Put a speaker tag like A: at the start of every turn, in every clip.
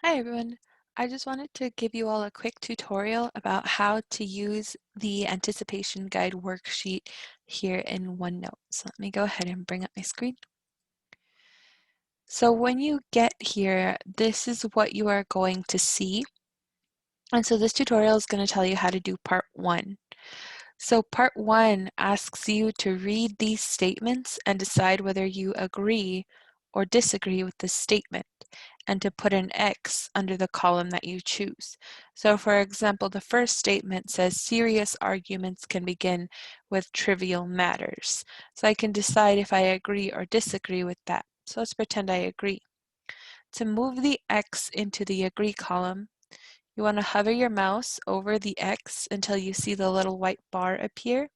A: Hi everyone. I just wanted to give you all a quick tutorial about how to use the anticipation guide worksheet here in OneNote. So let me go ahead and bring up my screen. So when you get here, this is what you are going to see. And so this tutorial is going to tell you how to do part 1. So part 1 asks you to read these statements and decide whether you agree or disagree with the statement, and to put an X under the column that you choose. So for example, the first statement says serious arguments can begin with trivial matters. So I can decide if I agree or disagree with that. So let's pretend I agree. To move the X into the agree column, you want to hover your mouse over the X until you see the little white bar appear.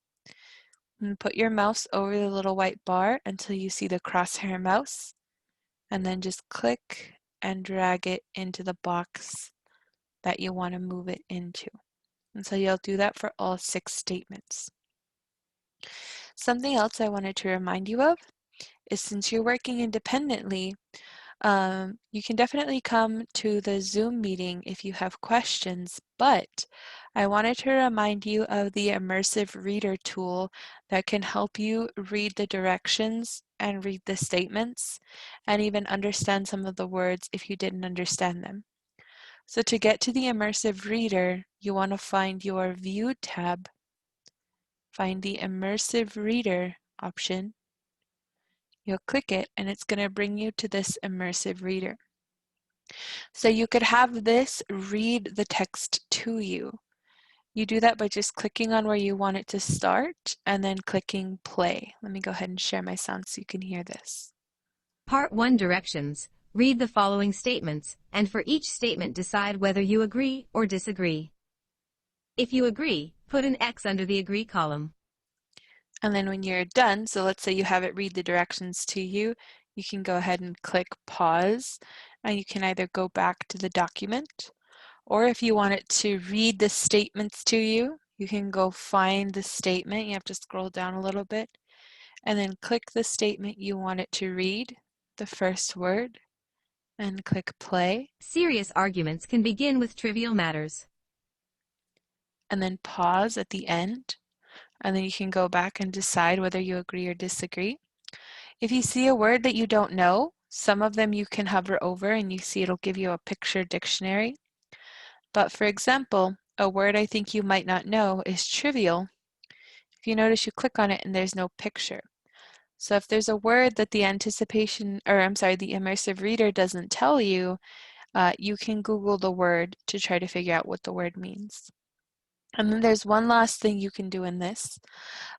A: And put your mouse over the little white bar until you see the crosshair mouse. And then just click and drag it into the box that you want to move it into. And so you'll do that for all 6 statements. Something else I wanted to remind you of is, since you're working independently, you can definitely come to the Zoom meeting if you have questions, but I wanted to remind you of the Immersive Reader tool that can help you read the directions and read the statements and even understand some of the words if you didn't understand them. So to get to the Immersive Reader, you want to find your View tab, find the Immersive Reader option. You'll click it and it's going to bring you to this Immersive Reader. So you could have this read the text to you. You do that by just clicking on where you want it to start and then clicking play. Let me go ahead and share my sound so you can hear this.
B: Part 1 Directions. Read the following statements, and for each statement decide whether you agree or disagree. If you agree, put an X under the agree column.
A: And then when you're done, so let's say you have it read the directions to you, you can go ahead and click pause, and you can either go back to the document, or if you want it to read the statements to you, you can go find the statement. You have to scroll down a little bit, and then click the statement you want it to read, the first word, and click play,
B: Serious arguments can begin with trivial matters.
A: and then pause at the end, and then you can go back and decide whether you agree or disagree. If you see a word that you don't know, some of them you can hover over and you see it'll give you a picture dictionary. But for example, a word I think you might not know is trivial. If you notice, you click on it and there's no picture. So if there's a word that the the Immersive Reader doesn't tell you, you can Google the word to try to figure out what the word means. And then there's one last thing you can do in this.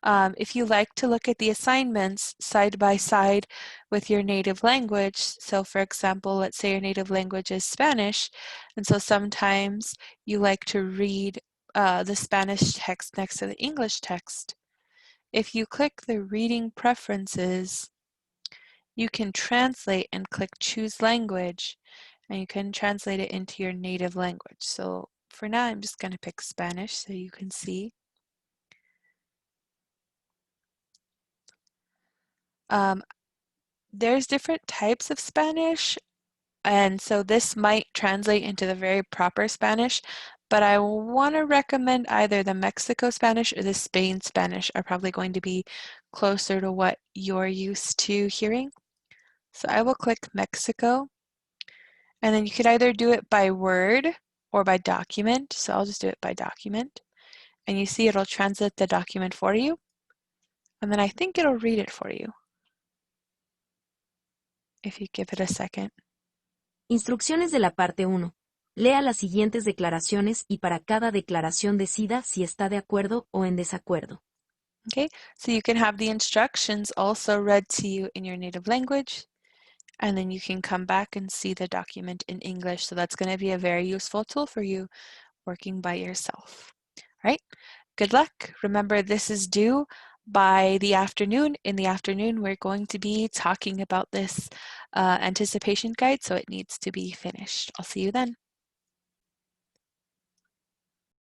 A: If you like to look at the assignments side by side with your native language, so for example, let's say your native language is Spanish, and so sometimes you like to read the Spanish text next to the English text. If you click the reading preferences, you can translate and click choose language, and you can translate it into your native language. So for now, I'm just going to pick Spanish so you can see. There's different types of Spanish, and so this might translate into the very proper Spanish, but I want to recommend either the Mexico Spanish or the Spain Spanish are probably going to be closer to what you're used to hearing. So I will click Mexico, and then you could either do it by word or by document. So I'll just do it by document. And you see it'll translate the document for you, and then I think it'll read it for you if you give it a second.
B: Instrucciones de la parte 1. Lea las siguientes declaraciones y para cada declaración decida si está de acuerdo o en desacuerdo.
A: Okay, so you can have the instructions also read to you in your native language, and then you can come back and see the document in English. So that's going to be a very useful tool for you working by yourself. All right, good luck. Remember, this is due by the afternoon. In the afternoon, we're going to be talking about this anticipation guide, so it needs to be finished. I'll see you then.